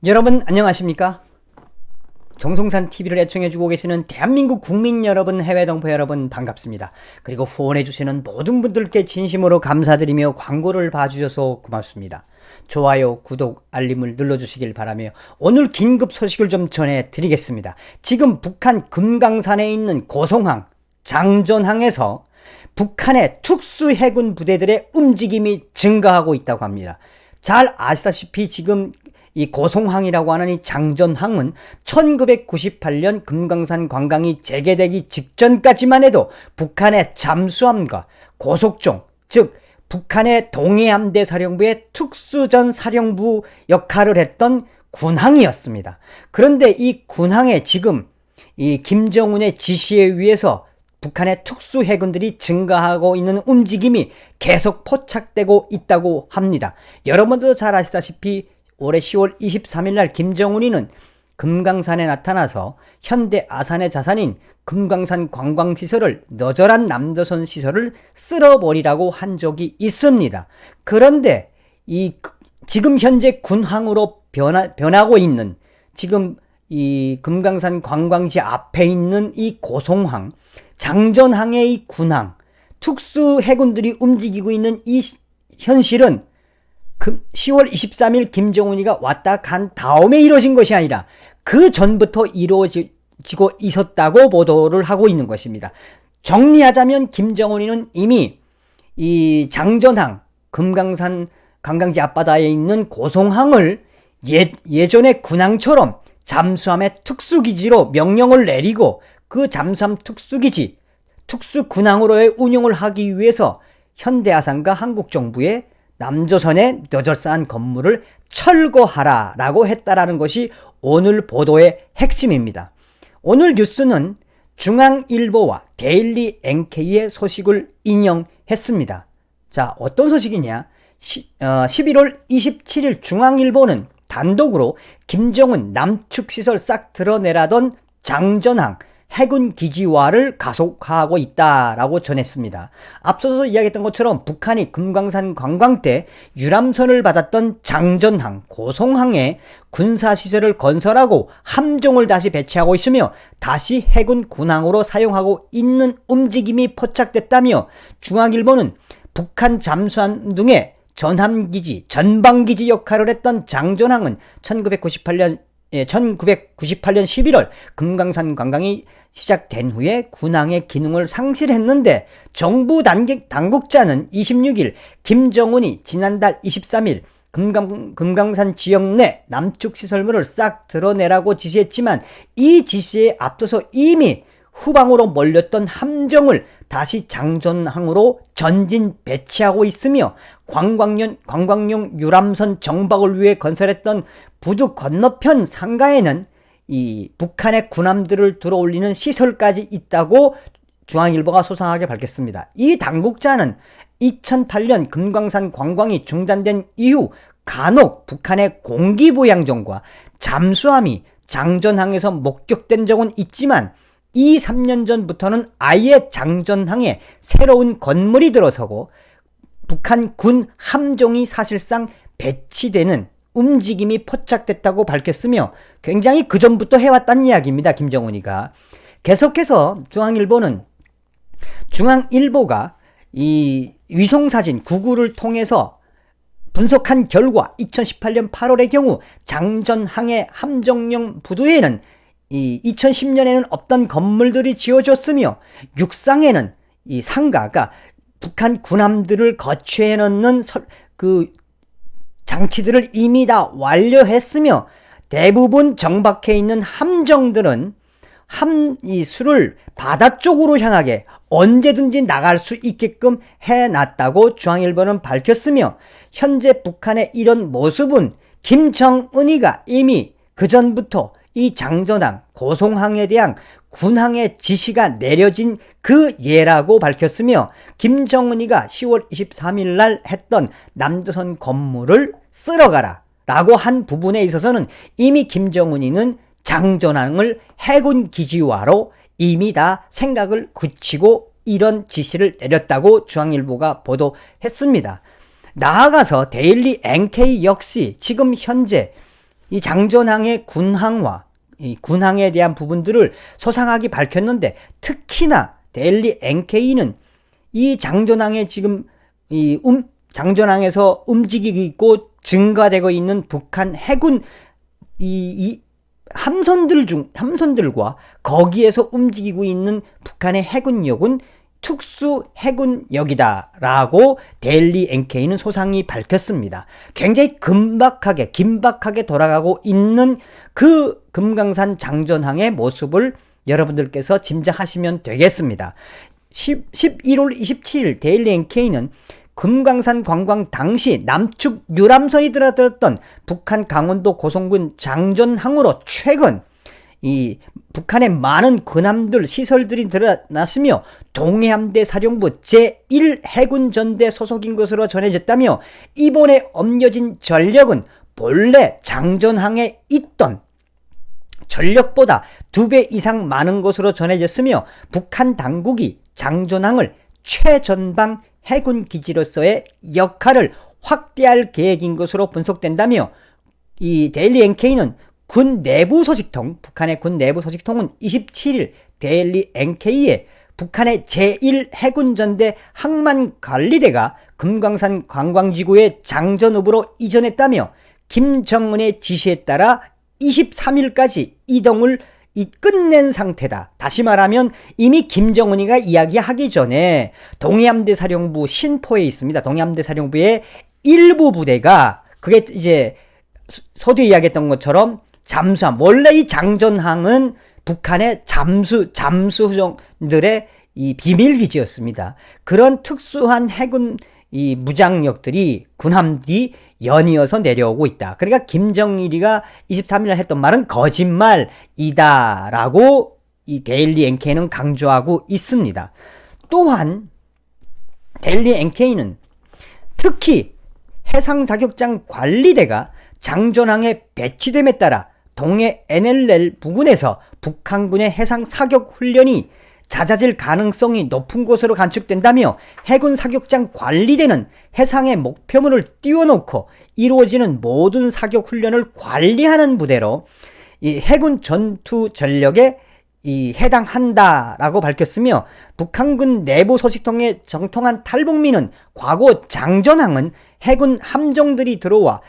여러분 안녕하십니까? 정성산 TV를 애청해주고 계시는 대한민국 국민 여러분, 해외 동포 여러분 반갑습니다. 그리고 후원해주시는 모든 분들께 진심으로 감사드리며 광고를 봐주셔서 고맙습니다. 좋아요, 구독, 알림을 눌러주시길 바라며 오늘 긴급 소식을 좀 전해드리겠습니다. 지금 북한 금강산에 있는 고성항, 장전항에서 북한의 특수해군 부대들의 움직임이 증가하고 있다고 합니다. 잘 아시다시피 지금 이 고성항이라고 하는 이 장전항은 1998년 금강산 관광이 재개되기 직전까지만 해도 북한의 잠수함과 고속종, 즉 북한의 동해함대 사령부의 특수전 사령부 역할을 했던 군항이었습니다. 그런데 이 군항에 지금 이 김정은의 지시에 의해서 북한의 특수해군들이 증가하고 있는 움직임이 계속 포착되고 있다고 합니다. 여러분도 잘 아시다시피 올해 10월 23일 날 김정은이는 금강산에 나타나서 현대 아산의 자산인 금강산 관광시설을, 너절한 남조선 시설을 쓸어버리라고 한 적이 있습니다. 그런데 지금 현재 군항으로 변하고 있는, 지금 이 금강산 관광지 앞에 있는 이 고성항, 장전항의 이 군항, 특수해군들이 움직이고 있는 이 현실은 10월 23일 김정은이가 왔다 간 다음에 이루어진 것이 아니라 그 전부터 이루어지고 있었다고 보도를 하고 있는 것입니다. 정리하자면 김정은이는 이미 이 장전항, 금강산 관광지 앞바다에 있는 고성항을 예전의 군항처럼 잠수함의 특수기지로 명령을 내리고 그 잠수함 특수기지, 특수군항으로의 운영을 하기 위해서 현대아산과 한국정부에 남조선의 너절사한 건물을 철거하라라고 했다라는 것이 오늘 보도의 핵심입니다. 오늘 뉴스는 중앙일보와 데일리 NK의 소식을 인용했습니다. 자, 어떤 소식이냐? 11월 27일 중앙일보는 단독으로 김정은 남측시설 싹 드러내라던 장전항 해군 기지화를 가속화하고 있다라고 전했습니다. 앞서서 이야기했던 것처럼 북한이 금강산 관광 때 유람선을 받았던 장전항, 고성항에 군사시설을 건설하고 함정을 다시 배치하고 있으며 다시 해군 군항으로 사용하고 있는 움직임이 포착됐다며 중앙일보는 북한 잠수함 등의 전함기지, 전방기지 역할을 했던 장전항은 1998년 11월 금강산 관광이 시작된 후에 군항의 기능을 상실했는데 정부 당국자는 26일 김정은이 지난달 23일 금강산 지역 내 남측 시설물을 싹 드러내라고 지시했지만 이 지시에 앞서서 이미 후방으로 몰렸던 함정을 다시 장전항으로 전진 배치하고 있으며 관광용 유람선 정박을 위해 건설했던 부두 건너편 상가에는 이 북한의 군함들을 들어올리는 시설까지 있다고 중앙일보가 소상하게 밝혔습니다. 이 당국자는 2008년 금강산 관광이 중단된 이후 간혹 북한의 공기부양정과 잠수함이 장전항에서 목격된 적은 있지만 3년 전부터는 아예 장전항에 새로운 건물이 들어서고 북한 군 함정이 사실상 배치되는 움직임이 포착됐다고 밝혔으며 굉장히 그전부터 해왔다는 이야기입니다. 김정은이가. 계속해서 중앙일보가 이 위성사진 구글을 통해서 분석한 결과 2018년 8월의 경우 장전항의 함정용 부두에는 2010년에는 없던 건물들이 지어졌으며 육상에는 이 상가가 북한 군함들을 거치해 넣는 그 장치들을 이미 다 완료했으며 대부분 정박해 있는 함정들은 이 수를 바다 쪽으로 향하게 언제든지 나갈 수 있게끔 해놨다고 중앙일보는 밝혔으며 현재 북한의 이런 모습은 김정은이가 이미 그전부터 이 장전항, 고성항에 대한 군항의 지시가 내려진 그 예라고 밝혔으며 김정은이가 10월 23일 날 했던 남조선 건물을 쓸어가라 라고 한 부분에 있어서는 이미 김정은이는 장전항을 해군 기지화로 이미 다 생각을 굳히고 이런 지시를 내렸다고 중앙일보가 보도했습니다. 나아가서 데일리 NK 역시 지금 현재 이 장전항의 군항과 이 군항에 대한 부분들을 소상하게 밝혔는데, 특히나 데일리 NK는 이 장전항에 지금 장전항에서 움직이고 있고 증가되고 있는 북한 해군 이 함선들과 거기에서 움직이고 있는 북한의 해군력은 특수 해군력이다라고 데일리 NK는 소상히 밝혔습니다. 굉장히 긴박하게 돌아가고 있는 그 금강산 장전항의 모습을 여러분들께서 짐작하시면 되겠습니다. 11월 27일 데일리 NK는 금강산 관광 당시 남측 유람선이 들어들었던 북한 강원도 고성군 장전항으로 최근 이 북한의 많은 군함들 시설들이 드러났으며 동해함대 사령부 제1해군전대 소속인 것으로 전해졌다며, 이번에 옮겨진 전력은 본래 장전항에 있던 전력보다 2배 이상 많은 것으로 전해졌으며, 북한 당국이 장전항을 최전방 해군기지로서의 역할을 확대할 계획인 것으로 분석된다며, 이 데일리 NK는 북한의 군 내부 소식통은 27일 데일리 NK에 북한의 제1해군전대 항만관리대가 금강산 관광지구의 장전읍으로 이전했다며, 김정은의 지시에 따라 23일까지 이동을 끝낸 상태다. 다시 말하면 이미 김정은이가 이야기하기 전에 동해함대 사령부 신포에 있습니다. 동해함대 사령부의 일부 부대가, 그게 이제 서두에 이야기했던 것처럼 잠수함, 원래 이 장전항은 북한의 잠수정들의 이 비밀기지였습니다. 그런 특수한 해군 이 무장력들이, 군함들이 연이어서 내려오고 있다. 그러니까 김정일이가 23일 했던 말은 거짓말이다라고 이 데일리 NK는 강조하고 있습니다. 또한 데일리 NK는 특히 해상자격장 관리대가 장전항에 배치됨에 따라 동해 NLL 부근에서 북한군의 해상 사격 훈련이 잦아질 가능성이 높은 것으로 관측된다며, 해군 사격장 관리대는 해상의 목표물을 띄워놓고 이루어지는 모든 사격 훈련을 관리하는 부대로 이 해군 전투 전력에 해당한다라고 밝혔으며, 북한군 내부 소식통의 정통한 탈북민은 과거 장전항은 해군 함정들이 들어와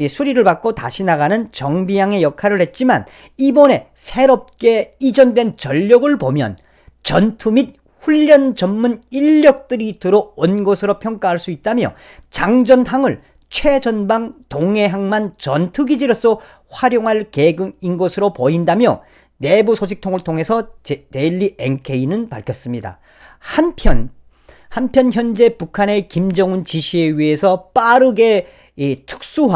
수리를 받고 다시 나가는 정비양의 역할을 했지만, 이번에 새롭게 이전된 전력을 보면 전투 및 훈련 전문 인력들이 들어온 것으로 평가할 수 있다며, 장전항을 최전방 동해항만 전투기지로서 활용할 계획인 것으로 보인다며 내부 소식통을 통해서 데일리 NK는 밝혔습니다. 한편 현재 북한의 김정은 지시에 의해서 빠르게 특수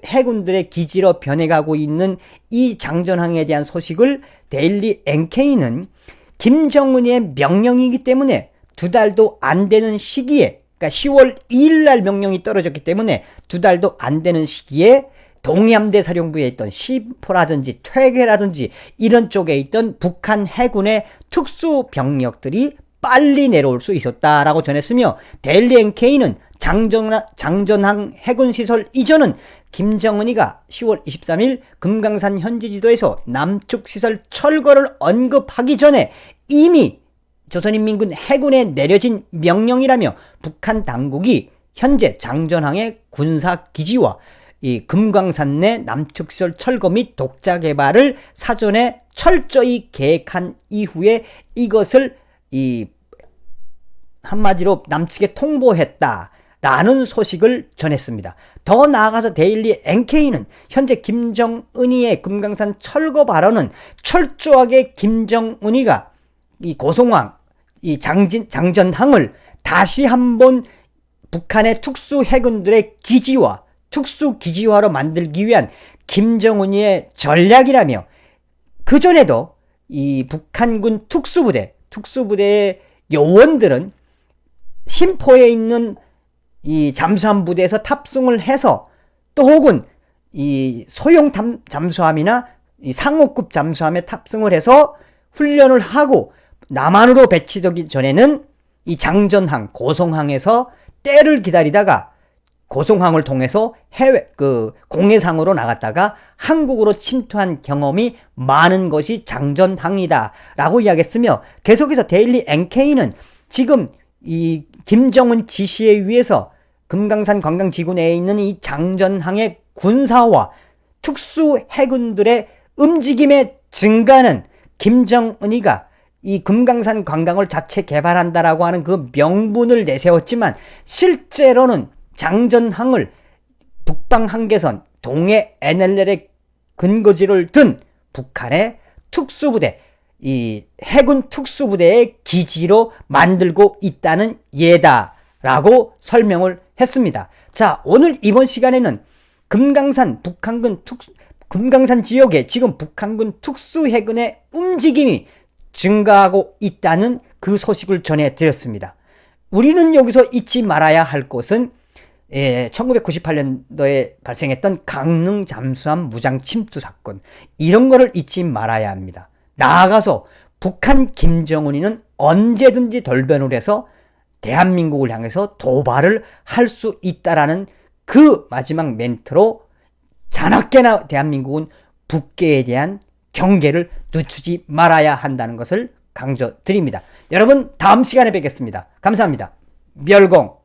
해군들의 기지로 변해가고 있는 이 장전항에 대한 소식을 데일리 NK는 김정은의 명령이기 때문에 2달도 안 되는 시기에, 그러니까 10월 2일 날 명령이 떨어졌기 때문에 2달도 안 되는 시기에 동해함대 사령부에 있던 시포라든지 퇴계라든지 이런 쪽에 있던 북한 해군의 특수 병력들이 빨리 내려올 수 있었다라고 전했으며, 데일리 NK는 장전항 해군시설 이전은 김정은이가 10월 23일 금강산 현지 지도에서 남측 시설 철거를 언급하기 전에 이미 조선인민군 해군에 내려진 명령이라며, 북한 당국이 현재 장전항의 군사기지와 이 금강산 내 남측 시설 철거 및 독자 개발을 사전에 철저히 계획한 이후에 이것을 한마디로 남측에 통보했다라는 소식을 전했습니다. 더 나아가서 데일리 NK는 현재 김정은이의 금강산 철거 발언은 철저하게 김정은이가 이 고성왕, 이 장전항을 다시 한번 북한의 특수 해군들의 기지와 특수 기지화로 만들기 위한 김정은이의 전략이라며, 그전에도 이 북한군 특수부대의 요원들은 심포에 있는 이 잠수함 부대에서 탑승을 해서, 또 혹은 이 소형 잠수함이나 이 상호급 잠수함에 탑승을 해서 훈련을 하고 남한으로 배치되기 전에는 이 장전항, 고성항에서 때를 기다리다가 고송항을 통해서 해외 공해상으로 나갔다가 한국으로 침투한 경험이 많은 것이 장전항이다라고 이야기했으며, 계속해서 데일리 NK는 지금 이 김정은 지시에 의해서 금강산 관광지구 내에 있는 이 장전항의 군사와 특수 해군들의 움직임의 증가는 김정은이가 이 금강산 관광을 자체 개발한다라고 하는 그 명분을 내세웠지만, 실제로는 장전항을 북방 한계선 동해 NLL의 근거지를 둔 북한의 특수부대, 이 해군 특수부대의 기지로 만들고 있다는 예다라고 설명을 했습니다. 자, 오늘 이번 시간에는 금강산 지역에 지금 북한군 특수해군의 움직임이 증가하고 있다는 그 소식을 전해드렸습니다. 우리는 여기서 잊지 말아야 할 것은 1998년도에 발생했던 강릉 잠수함 무장 침투 사건, 이런 거를 잊지 말아야 합니다. 나아가서 북한 김정은이는 언제든지 돌변을 해서 대한민국을 향해서 도발을 할 수 있다라는 그 마지막 멘트로 자나깨나 대한민국은 북계에 대한 경계를 늦추지 말아야 한다는 것을 강조드립니다. 여러분, 다음 시간에 뵙겠습니다. 감사합니다. 멸공.